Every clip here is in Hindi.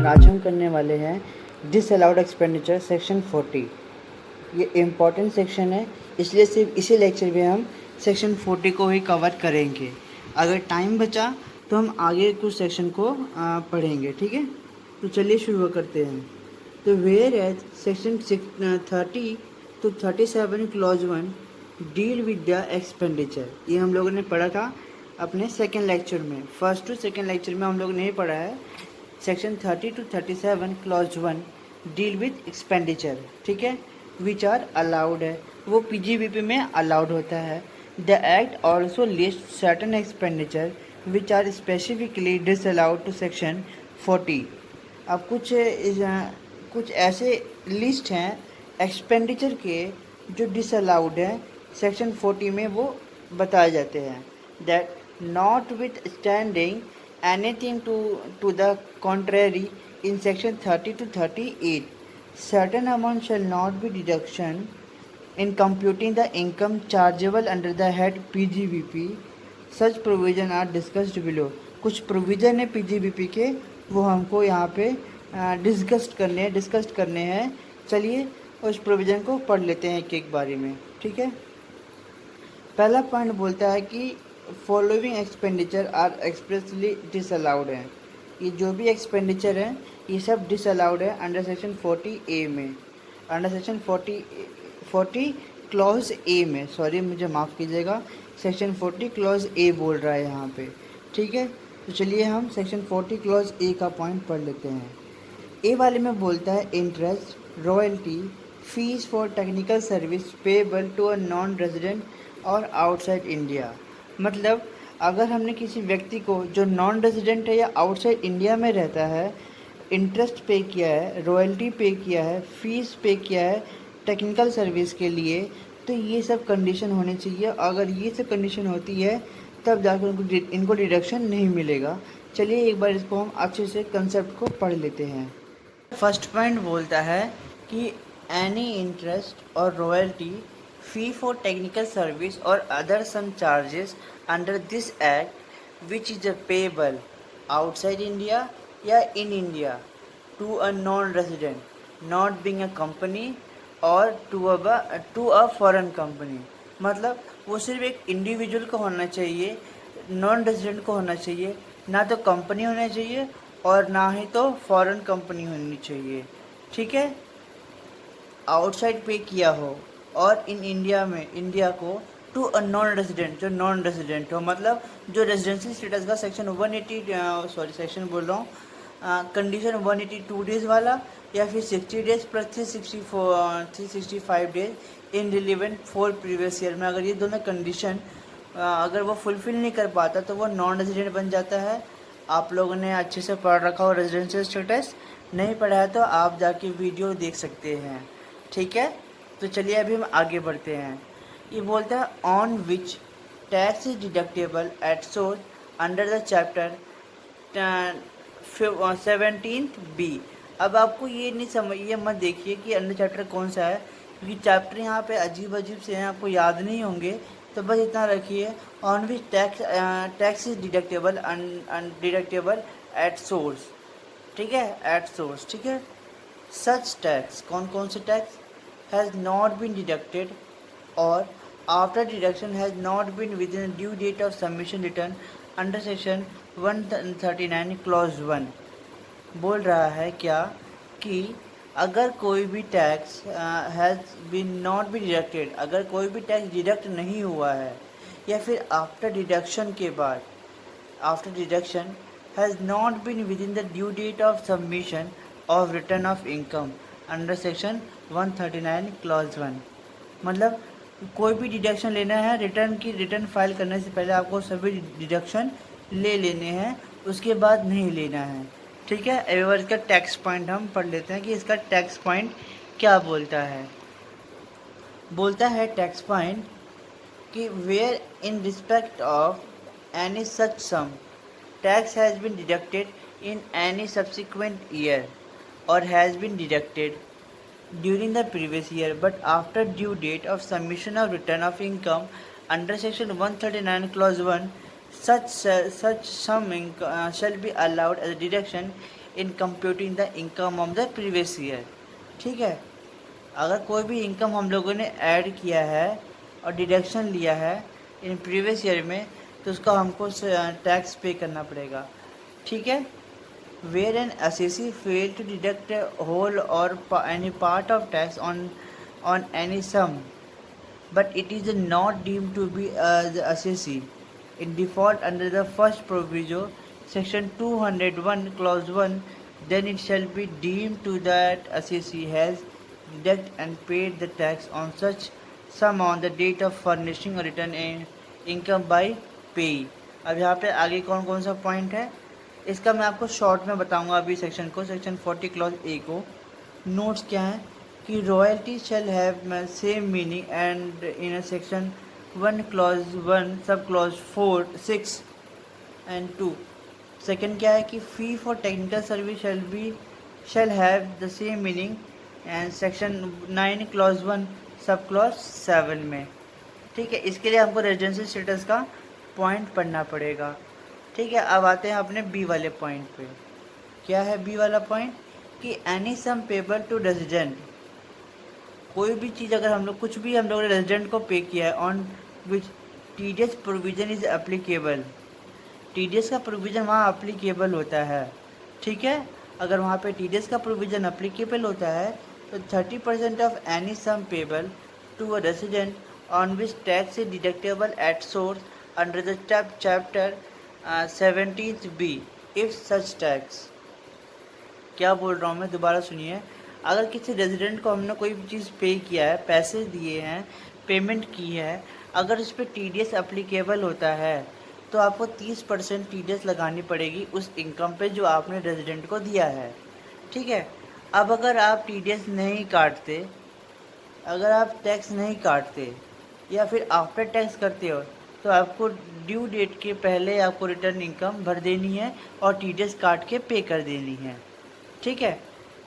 और आज हम करने वाले हैं डिसअलाउड एक्सपेंडिचर सेक्शन 40। ये इम्पॉर्टेंट सेक्शन है, इसलिए सिर्फ इसी लेक्चर में हम सेक्शन 40 को ही कवर करेंगे। अगर टाइम बचा तो हम आगे कुछ सेक्शन को पढ़ेंगे, ठीक है। तो चलिए शुरू करते हैं। तो whereas section 30 to 37 clause 1 deal with the expenditure, ये हम लोगों ने पढ़ा था अपने सेकेंड लेक्चर में। फर्स्ट टू सेकेंड लेक्चर में हम लोग नहीं पढ़ा है। Section 30 to 37 clause 1 deal with expenditure, ठीक है, विच आर अलाउड है, वो पीजीबीपी में अलाउड होता है। The act also list certain expenditure which are specifically disallowed to section 40। अब कुछ ऐसे लिस्ट हैं एक्सपेंडिचर के जो डिसअलाउड हैं सेक्शन 40 में, वो बताए जाते हैं। That notwithstanding anything to the contrary in section 30 to 38, certain amount shall not be deduction in computing the income chargeable under the head PGBP. Such provision are discussed below. कुछ प्रोविज़न है पीजीबीपी के, वो हमको यहाँ पे डिस्कस करने हैं। चलिए उस प्रोविज़न को पढ़ लेते हैं एक बारी में, ठीक है। पहला पॉइंट बोलता है कि following expenditure are expressly disallowed है। ये जो भी एक्सपेंडिचर है ये सब डिसअलाउड है अंडर सेक्शन 40A में, अंडर सेक्शन 40 क्लॉज ए में, सॉरी मुझे माफ़ कीजिएगा, सेक्शन 40 क्लॉज ए बोल रहा है यहाँ पे, ठीक है। तो चलिए हम सेक्शन 40 क्लॉज ए का पॉइंट पढ़ लेते हैं। ए वाले में बोलता है interest, royalty, fees for technical service payable to a non resident और आउटसाइड इंडिया। मतलब अगर हमने किसी व्यक्ति को जो नॉन रेजिडेंट है या आउटसाइड इंडिया में रहता है इंटरेस्ट पे किया है, रॉयल्टी पे किया है, फ़ीस पे किया है टेक्निकल सर्विस के लिए, तो ये सब कंडीशन होनी चाहिए। अगर ये सब कंडीशन होती है तब जाकर इनको डिडक्शन नहीं मिलेगा। चलिए एक बार इसको हम अच्छे से कंसेप्ट को पढ़ लेते हैं। फर्स्ट पॉइंट बोलता है कि एनी इंटरेस्ट और royalty, fee for technical service or other some charges under this act which is payable outside India या in India to a non-resident not being a company or to a foreign company। मतलब वो सिर्फ एक इंडिविजुअल को होना चाहिए, नॉन रेजिडेंट को होना चाहिए, ना तो कंपनी होना चाहिए और ना ही तो फॉरेन कंपनी होनी चाहिए, ठीक है। आउटसाइड पे किया हो और इन इंडिया में इंडिया को टू अ नॉन रेजिडेंट, जो नॉन रेजिडेंट हो, मतलब जो रेजिडेंशियल स्टेटस का सेक्शन 180 सेक्शन बोल रहा हूँ, कंडीशन 182 डेज़ वाला या फिर 60 days plus 365 days in relevant for previous year में, अगर ये दोनों कंडीशन अगर वो फुलफ़िल नहीं कर पाता तो वो नॉन रेजिडेंट बन जाता है। आप लोगों ने अच्छे से पढ़ रखा हो रेजिडेंशियल स्टेटस, नहीं पढ़ा है तो आप जाके वीडियो देख सकते हैं, ठीक है। तो चलिए अभी हम आगे बढ़ते हैं। ये बोलता है on which tax is deductable at source under the chapter 17B। अब आपको ये नहीं समझ, ये मत देखिए कि अंडर चैप्टर कौन सा है, क्योंकि चैप्टर यहाँ पे अजीब अजीब से हैं, आपको याद नहीं होंगे, तो बस इतना रखिए। On which tax is deductable at source, ठीक है, एट सोर्स, ठीक है। सच टैक्स, कौन कौन से tax has not been deducted or after deduction has not been within the due date of submission return under section 139 clause 1। बोल रहा है क्या कि अगर कोई भी tax has been not be deducted, अगर कोई भी टैक्स डिडक्ट नहीं हुआ है या फिर आफ्टर डिडक्शन के बाद, after deduction has not been within the due date of submission of return of income under section 139 clause 1। मतलब कोई भी डिडक्शन लेना है, रिटर्न फाइल करने से पहले आपको सभी डिडक्शन ले लेने हैं, उसके बाद नहीं लेना है, ठीक है। एक बार इसका टैक्स पॉइंट हम पढ़ लेते हैं कि इसका टैक्स पॉइंट क्या बोलता है। बोलता है टैक्स पॉइंट कि where in respect of any such sum tax has been deducted in any subsequent year or has been deducted during the previous year but after due date of submission of return of income under section 139 clause 1, such sum shall be allowed as a deduction in computing the income of the previous year. ठीक है, अगर कोई भी इनकम हम लोगों ने ऐड किया है और डिडक्शन लिया है इन प्रीवियस ईयर में, तो उसका हमको टैक्स पे करना पड़ेगा। ठीक है, where an assessee fail to deduct whole और any part of tax on any sum but it is not deemed to be the assessee in default under the first proviso section 201 clause 1, then it shall be deemed to that assessee has deducted and paid the tax on such sum on the date of furnishing or return income by payee। अब यहाँ पे आगे कौन कौन सा पॉइंट है इसका मैं आपको शॉर्ट में बताऊंगा अभी सेक्शन को, सेक्शन 40 क्लॉज ए को। नोट्स क्या है कि royalty shall have same meaning and in section 1 clause 1 sub clause 4 6 and 2। Second क्या है कि fee for technical service shall have the same meaning and section 9 clause 1 sub clause 7 में। ठीक है, इसके लिए हमको रेजिडेंशियल स्टेटस का पॉइंट पढ़ना पड़ेगा। ठीक है, अब आते हैं अपने बी वाले पॉइंट पे। क्या है बी वाला पॉइंट कि any sum payable to resident, कोई भी चीज़ अगर हम लोग कुछ भी हम लोग ने रेजिडेंट को पे किया है on which TDS provision is applicable, TDS का प्रोविज़न वहाँ अप्लीकेबल होता है। ठीक है, अगर वहाँ पे टीडीएस का प्रोविज़न अप्लीकेबल होता है तो 30% of any sum payable to a resident on which tax is deductable at source under the chapter 17 B if such tax. क्या बोल रहा हूँ मैं, दोबारा सुनिए। अगर किसी रेजिडेंट को हमने कोई भी चीज़ पे किया है, पैसे दिए हैं, पेमेंट की है, अगर उस पर टीडीएस अप्लीकेबल होता है तो आपको 30% टीडीएस लगानी पड़ेगी उस इनकम पे जो आपने रेजिडेंट को दिया है। ठीक है, अब अगर आप टीडीएस नहीं काटते, अगर आप टैक्स नहीं काटते या फिर आफ्टर टैक्स करते हो तो आपको ड्यू डेट के पहले आपको रिटर्न इनकम भर देनी है और टीडीएस काट के पे कर देनी है। ठीक है,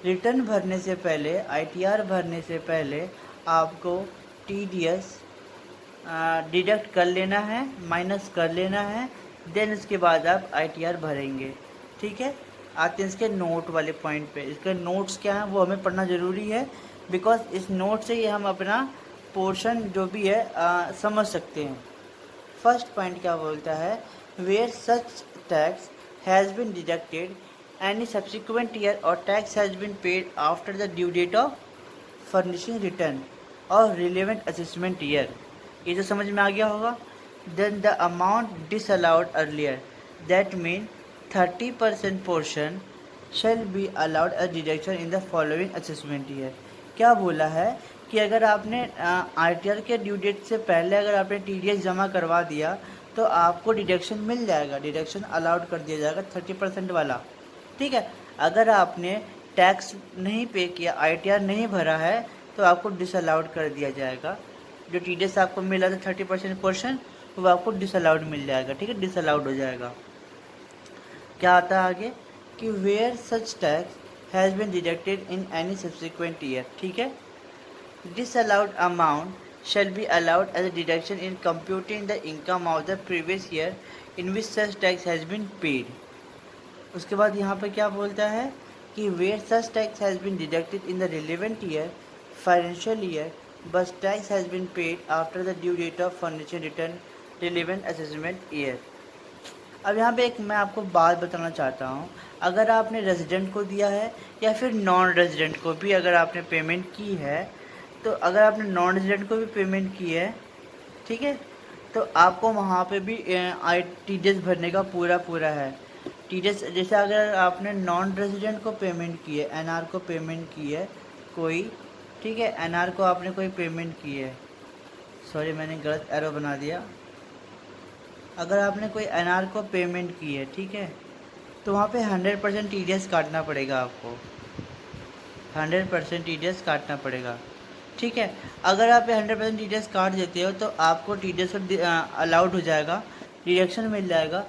रिटर्न भरने से पहले, आईटीआर भरने से पहले आपको टीडीएस डिडक्ट कर लेना है, माइनस कर लेना है, देन उसके बाद आप आईटीआर भरेंगे। ठीक है, आते हैं इसके नोट वाले पॉइंट पे। इसके नोट्स क्या हैं वो हमें पढ़ना ज़रूरी है, बिकॉज इस नोट से ही हम अपना पोर्शन जो भी है समझ सकते हैं। फर्स्ट पॉइंट क्या बोलता है, where such tax has been deducted any subsequent year और tax has been paid after the due date of furnishing return और रिलेवेंट असेसमेंट ईयर, ये तो समझ में आ गया होगा। Then the amount disallowed earlier, that mean 30% portion shall be allowed a deduction in the following assessment year. क्या बोला है कि अगर आपने आरटीआर के ड्यू डेट से पहले अगर आपने टीडीएस जमा करवा दिया तो आपको डिडक्शन मिल जाएगा, डिडक्शन अलाउड कर दिया जाएगा 30% वाला। ठीक है, अगर आपने टैक्स नहीं पे किया, आईटीआर नहीं भरा है तो आपको डिसअलाउड कर दिया जाएगा। जो टीडीएस आपको मिला था 30% पोर्शन वो आपको डिसअलाउड मिल जाएगा। ठीक है, डिसअलाउड हो जाएगा। क्या आता है आगे कि where such tax has been deducted in any subsequent year. ठीक है, disallowed amount shall be allowed as a deduction in computing the income of the previous year in which such tax has been paid। उसके बाद यहाँ पर क्या बोलता है कि where such tax has been deducted in the relevant year financial year but tax has been paid after the due date of furniture return relevant assessment year। अब यहाँ पे एक मैं आपको बात बताना चाहता हूँ, अगर आपने रेजिडेंट को दिया है या फिर नॉन रेजिडेंट को भी अगर आपने पेमेंट की है, तो अगर आपने नॉन रेजिडेंट को भी पेमेंट की है, ठीक है, तो आपको वहाँ पे भी टीडीएस भरने का पूरा है। टीडीएस जैसे अगर आपने नॉन रेजिडेंट को पेमेंट की है, एनआर को पेमेंट की है कोई, ठीक है, एनआर को आपने कोई पेमेंट की है, सॉरी मैंने गलत एरो बना दिया। अगर आपने कोई एनआर को पेमेंट की है, ठीक है, तो वहाँ पे 100% टीडीएस काटना पड़ेगा आपको, 100% टीडीएस काटना पड़ेगा। ठीक है, अगर आप 100% टीडीएस काट देते हो तो आपको टीडीएस अलाउड हो जाएगा, डिडक्शन मिल जाएगा।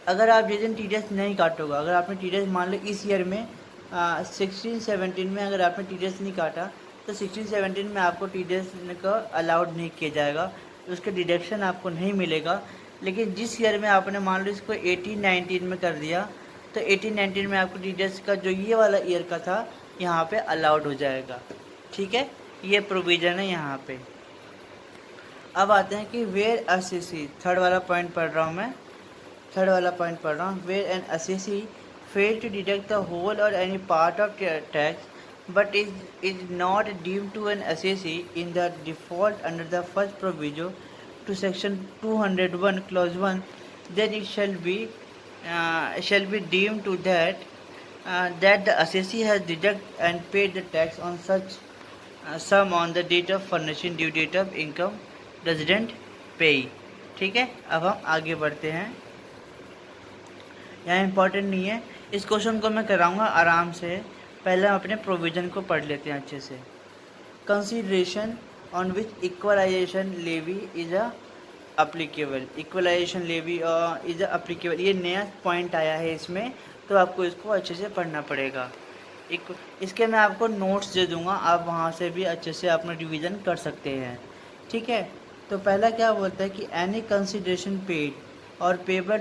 अगर आप जिस दिन टीडीएस नहीं काटोगे, अगर आपने टीडीएस मान लो इस ईयर में 16-17 में अगर आपने टीडीएस नहीं काटा तो 16-17 में आपको टीडीएस का अलाउड नहीं किया जाएगा, उसके डिडक्शन आपको नहीं मिलेगा। लेकिन जिस ईयर में आपने मान लो इसको 18-19 में कर दिया तो 18-19 में आपको टीडीएस का जो ये वाला ईयर का था यहाँ पे अलाउड हो जाएगा। ठीक है, ये प्रोविज़न है यहाँ पे। अब आते हैं कि वेयर असेसी, थर्ड वाला पॉइंट पढ़ रहा हूँ मैं, थर्ड वाला पॉइंट पढ़ रहा हूँ। Where an assessee fail to deduct the whole और any part of tax but is not deemed to an assessee in the default under the first proviso to section 201 clause 1, then it shall be deemed to that the assessee has deducted and paid the tax on such sum on the date of furnishing due date of income resident payee। ठीक है, अब हम आगे बढ़ते हैं। यहाँ इम्पोर्टेंट नहीं है, इस क्वेश्चन को मैं कराऊंगा आराम से। पहले हम अपने प्रोविज़न को पढ़ लेते हैं अच्छे से। Consideration on which equalization levy is applicable, equalization levy is applicable, ये नया पॉइंट आया है इसमें, तो आपको इसको अच्छे से पढ़ना पड़ेगा। इसके मैं आपको नोट्स दे दूंगा, आप वहाँ से भी अच्छे से अपना रिवीजन कर सकते हैं। ठीक है, तो पहला क्या बोलता है कि एनी कंसिडरेशन पेड और payable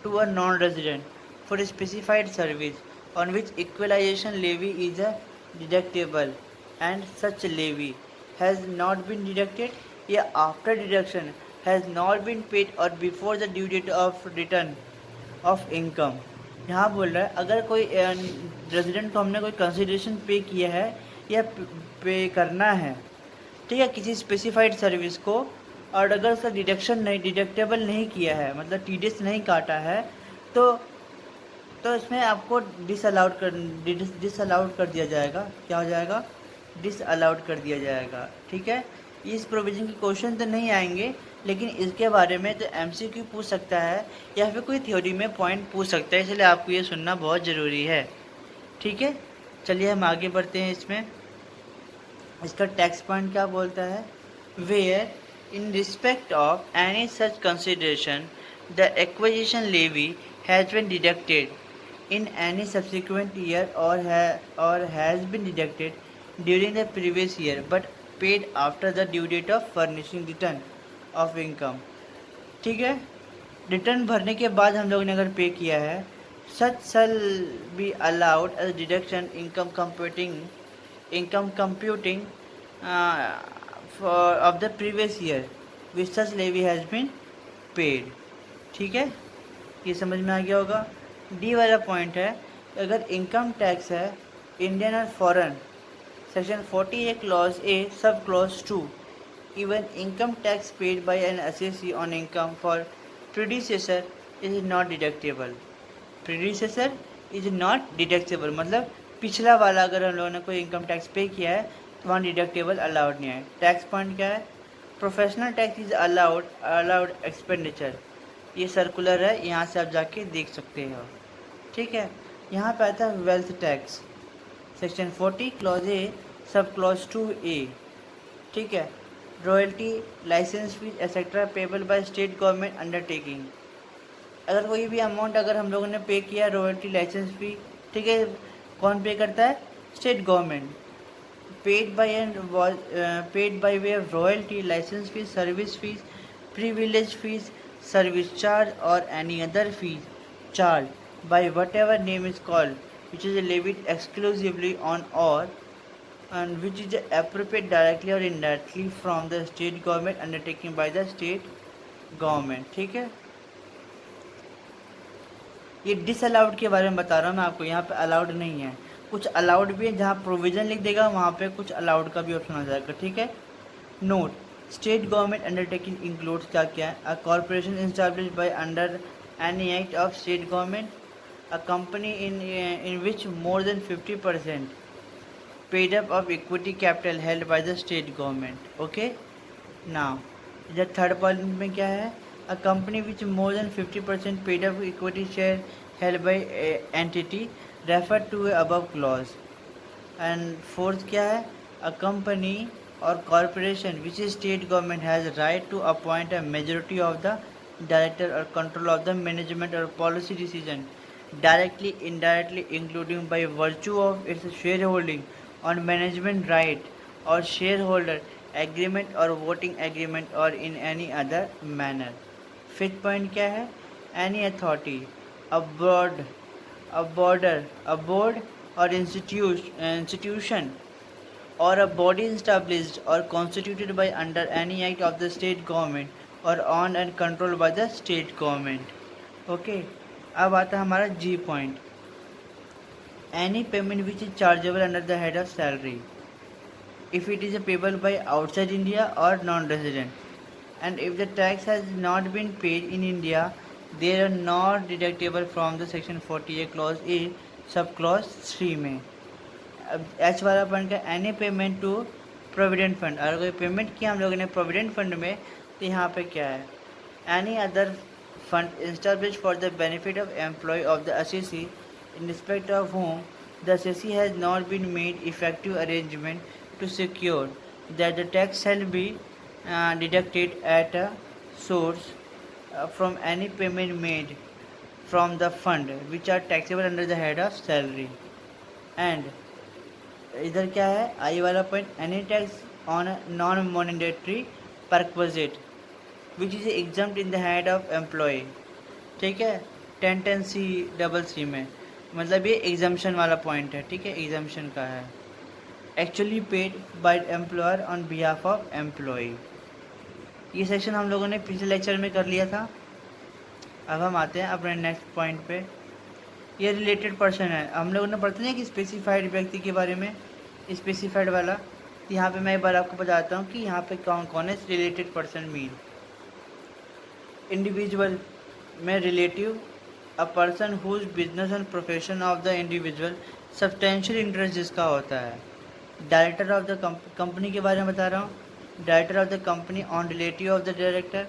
to a non resident for specified service on which equalisation levy is a deductible and such levy has not been deducted या after deduction has not been paid or before the due date of return of income। यहाँ बोल रहा है अगर कोई रेजिडेंट को हमने कोई कंसिडरेशन पे किया है या पे करना है, ठीक है, किसी स्पेसिफाइड सर्विस को, और अगर उसका डिडक्शन नहीं, डिडक्टेबल नहीं किया है, मतलब टीडीएस नहीं काटा है, तो इसमें आपको डिसअलाउड कर दिया जाएगा। क्या हो जाएगा? डिसअलाउड कर दिया जाएगा। ठीक है, इस प्रोविज़न के क्वेश्चन तो नहीं आएंगे, लेकिन इसके बारे में तो एमसीक्यू पूछ सकता है या फिर कोई थ्योरी में पॉइंट पूछ सकता है, इसलिए आपको ये सुनना बहुत ज़रूरी है। ठीक है, चलिए हम आगे बढ़ते हैं। इसमें इसका टैक्स पॉइंट क्या बोलता है? Where in respect of any such consideration the acquisition levy has been deducted in any subsequent year or has been deducted during the previous year but paid after the due date of furnishing return of income। ठीक है, रिटर्न भरने के बाद हम लोगों ने अगर पे किया है, such shall be allowed as deduction income computing of the previous year which such levy has been paid। ठीक है, ये समझ में आ गया होगा। डी वाला पॉइंट है, अगर इनकम टैक्स है इंडियन और foreign, section 40 clause A sub clause 2, even income tax paid by N assessee on income for predecessor is not deductible. Predecessor is not deductible मतलब पिछला वाला अगर हम लोगों ने कोई इनकम टैक्स पे किया है तो वहाँ डिडक्टेबल अलाउड नहीं है। टैक्स पॉइंट क्या है? Professional tax is allowed expenditure. ये सर्कुलर है, यहाँ से आप जाके देख सकते हो। ठीक है, यहाँ पे आता है wealth tax, section 40 clause A sub clause 2A। ठीक है, royalty, licence fees etcetera payable by state government undertaking. अगर कोई भी अमाउंट अगर हम लोगों ने पे किया, रॉयल्टी, लाइसेंस फी, ठीक है, कौन पे करता है? State government. Paid by way of royalty, licence fee, service fee, privilege fee, service charge or any other fees charged by whatever name is called, which is levied exclusively on or and which is appropriate directly or indirectly from the state government undertaken by the state government। ठीक है, ये डिसअलाउड के बारे में बता रहा हूँ मैं आपको, यहाँ पे अलाउड नहीं है। कुछ अलाउड भी है, जहाँ प्रोविज़न लिख देगा वहाँ पे कुछ अलाउड का भी ऑप्शन आ जाएगा। ठीक है, note, state government undertaking includes क्या क्या है? A corporation established by under any act of state government, a company in which more than 50% paid up of equity capital held by the state government. Okay, now इधर थर्ड पॉइंट में क्या है? A company which more than 50% paid up equity share held by entity refer to above clause. And fourth क्या है? A company or corporation which is state government has right to appoint a majority of the director or control of the management or policy decision directly, indirectly, including by virtue of its shareholding on management right or shareholder agreement or voting agreement or in any other manner। Fifth point क्या है? any authority abroad a board or institution or a body established or constituted by under any act of the state government or owned and controlled by the state government. Okay, अब आता है हमारा G point, any payment which is chargeable under the head of salary if it is payable by outside India or non-resident, and if the tax has not been paid in India, they are not deductible from the section 48 clause A सब clause 3 में. अब एच वाला पॉइंट का any payment to provident fund, अगर कोई पेमेंट किया हम लोगों ने प्रोविडेंट फंड में तो यहाँ पे क्या है, any other fund establish for the benefit of employee of the assessee in respect of whom the assessee has not been made effective arrangement to secure that the tax shall be deducted at a source from any payment made from the fund which are taxable under the head of salary. And इधर क्या है आई वाला point, any tax on non monetary perquisite which is exempt in the head of employee. ठीक है, 10(10)(c)(c) में, मतलब ये एग्जाम्पशन वाला पॉइंट है. ठीक है, एग्जाम्पशन का है, actually paid by employer on behalf of employee. ये सेक्शन हम लोगों ने पिछले लेक्चर में कर लिया था. अब हम आते हैं अपने नेक्स्ट पॉइंट पे. ये रिलेटेड पर्सन है, हम लोगों ने पढ़ते हैं कि स्पेसिफाइड व्यक्ति के बारे में, स्पेसिफाइड वाला. यहाँ पे मैं एक बार आपको बताता हूँ कि यहाँ पे कौन कौन है रिलेटेड पर्सन मीन. इंडिविजुअल में relative, a person whose business and profession of the individual substantial interest जिसका होता है. डायरेक्टर ऑफ द कंपनी के बारे में बता रहा हूँ, director of the company on relative of the director,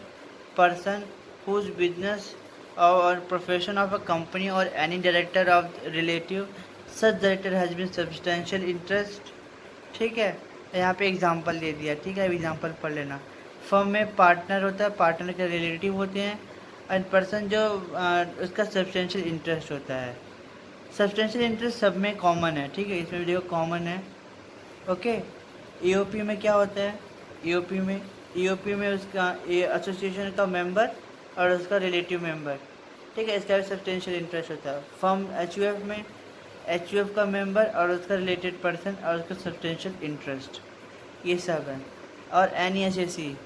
person whose business और प्रोफेशन ऑफ अ कंपनी और any director of relative such director has been substantial interest. ठीक है, यहाँ पे एग्जांपल दे दिया. ठीक है, एग्जांपल पढ़ लेना. फर्म में पार्टनर होता है, पार्टनर के रिलेटिव होते हैं, एंड पर्सन जो उसका सब्सटेंशियल इंटरेस्ट होता है. सब्सटेंशियल इंटरेस्ट सब में कॉमन है. ठीक है, इसमें भी देखो कॉमन है. ओके, ईओपी में क्या होता है, ईओपी में उसका एसोसिएशन का मेंबर और उसका रिलेटिव मेंबर. ठीक है, इसका भी सब्सटेंशियल इंटरेस्ट होता है. फर्म एचयूएफ में एचयूएफ का मेंबर और उसका रिलेटेड पर्सन और उसका सब्सटेंशियल इंटरेस्ट, ये सब है. और एनईएसएसी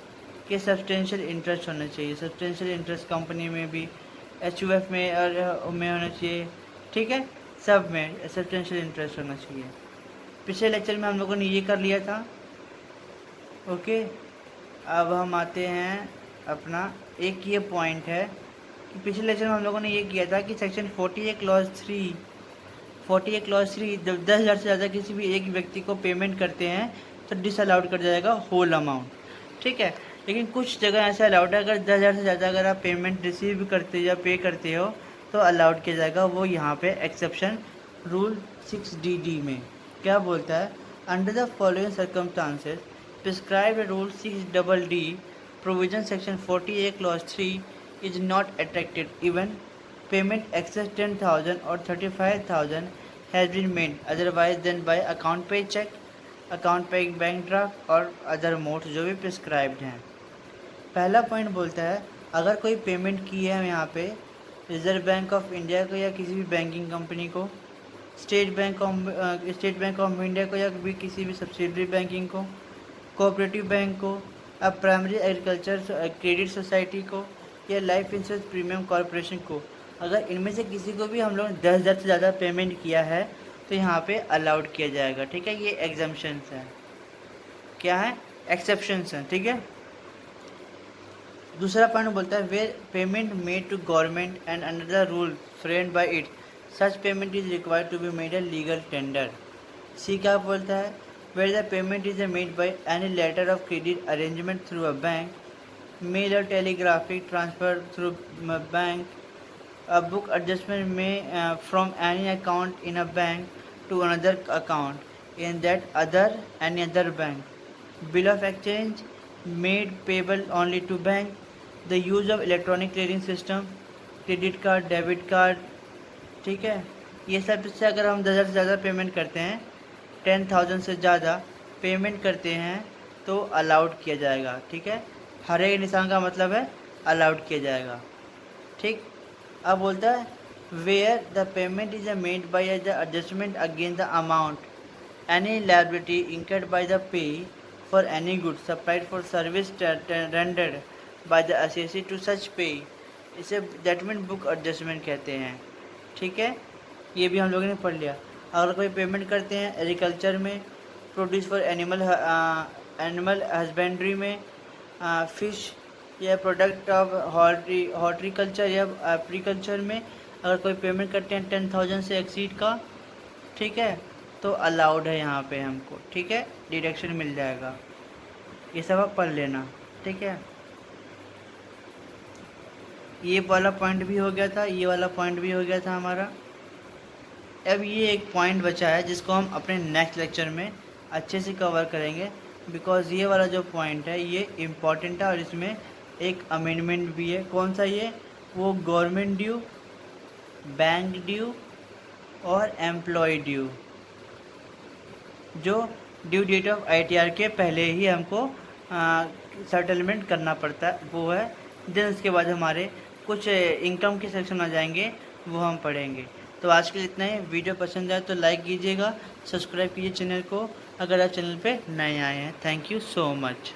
के सब्सटेंशियल इंटरेस्ट होना चाहिए. सब्सटेंशियल इंटरेस्ट कंपनी में भी, एचयूएफ में और में होना चाहिए. ठीक है, सब में सब्सटेंशियल इंटरेस्ट होना चाहिए. पिछले लेक्चर में हम लोगों ने ये कर लिया था. ओके, अब हम आते हैं अपना एक ये पॉइंट है कि पिछले लेक्चर में हम लोगों ने ये किया था कि सेक्शन 48 क्लॉज 3 जब 10,000 से ज़्यादा किसी भी एक व्यक्ति को पेमेंट करते हैं तो डिसअलाउड कर जाएगा होल अमाउंट. ठीक है, लेकिन कुछ जगह ऐसा अलाउड है, अगर 10,000 से ज़्यादा अगर आप पेमेंट रिसीव करते या पे करते हो तो अलाउड किया जाएगा. वो यहाँ पे एक्सेप्शन रूल 6DD में क्या बोलता है, under the following circumstances prescribe rule 6DD provision section 48 clause 3 is not attracted even payment excess 10,000 और 35,000 has been made otherwise than by account payee cheque, account payee bank draft और अदर मोड्स जो भी प्रिस्क्राइब्ड हैं. पहला पॉइंट बोलता है अगर कोई पेमेंट की है यहाँ पे रिजर्व बैंक ऑफ इंडिया को या किसी भी बैंकिंग कंपनी को, स्टेट बैंक ऑफ इंडिया को या भी किसी भी सब्सिडरी बैंकिंग को, कोऑपरेटिव बैंक को, अब प्राइमरी एग्रीकल्चर क्रेडिट सोसाइटी को या लाइफ इंश्योरेंस प्रीमियम कॉरपोरेशन को, अगर इनमें से किसी को भी हम लोग 10,000 से ज़्यादा पेमेंट किया है तो यहाँ पे अलाउड किया जाएगा. ठीक है, ये एग्जम्पशंस हैं. क्या है, एक्सेप्शंस हैं. ठीक है, दूसरा पॉइंट बोलता है where payment made to government and under the rule framed by it such payment is required to be made a legal tender. C क्या बोलता है, where the payment is made by any letter of credit arrangement through a bank, mail और telegraphic transfer through bank, a book adjustment may from any account in a bank to another account in that any other bank, bill of exchange made payable only to bank, the use of electronic clearing system, credit card, debit card. ठीक है, ये सब इससे अगर हम 10,000 से ज़्यादा पेमेंट करते हैं, 10,000 से ज़्यादा पेमेंट करते हैं तो अलाउड किया जाएगा. ठीक है, हर एक निशान का मतलब है अलाउड किया जाएगा. ठीक, अब बोलता है where the payment is made by the adjustment against the amount any liability incurred by the pay for any goods supplied for service rendered by the assessee to such pay, इसे जजमेंट बुक एडजस्टमेंट कहते हैं। ठीक है, ये भी हम लोगों ने पढ़ लिया। अगर कोई पेमेंट करते हैं एग्रीकल्चर में, प्रोड्यूस फॉर एनिमल हस्बेंड्री में, फिश या प्रोडक्ट ऑफ हॉर्टिकल्चर या एप्रीकल्चर में अगर कोई पेमेंट करते हैं 10,000 से एक्सीड का, ठीक है, तो अलाउड है यहाँ पे हमको। ठीक है, डिडक्शन मिल जाएगा। ये सब आप पढ़ लेना। ठीक है, ये वाला पॉइंट भी हो गया था, ये वाला पॉइंट भी हो गया था हमारा। अब ये एक पॉइंट बचा है जिसको हम अपने नेक्स्ट लेक्चर में अच्छे से कवर करेंगे, बिकॉज़ ये वाला जो पॉइंट है ये इम्पॉर्टेंट है और इसमें एक अमेंडमेंट भी है। कौन सा ये? वो गवर्नमेंट ड्यू, बैंक ड्यू और एम्प्लॉय ड्यू, जो ड्यू डेट ऑफ ITR के पहले ही हमको सेटलमेंट करना पड़ता है, वो है। देन उसके बाद हमारे कुछ इनकम के सेक्शन आ जाएंगे, वो हम पढ़ेंगे। तो आज के लिए इतना ही। वीडियो पसंद आए तो लाइक कीजिएगा, सब्सक्राइब कीजिए चैनल को अगर आप चैनल पे नए आए हैं। Thank you so much.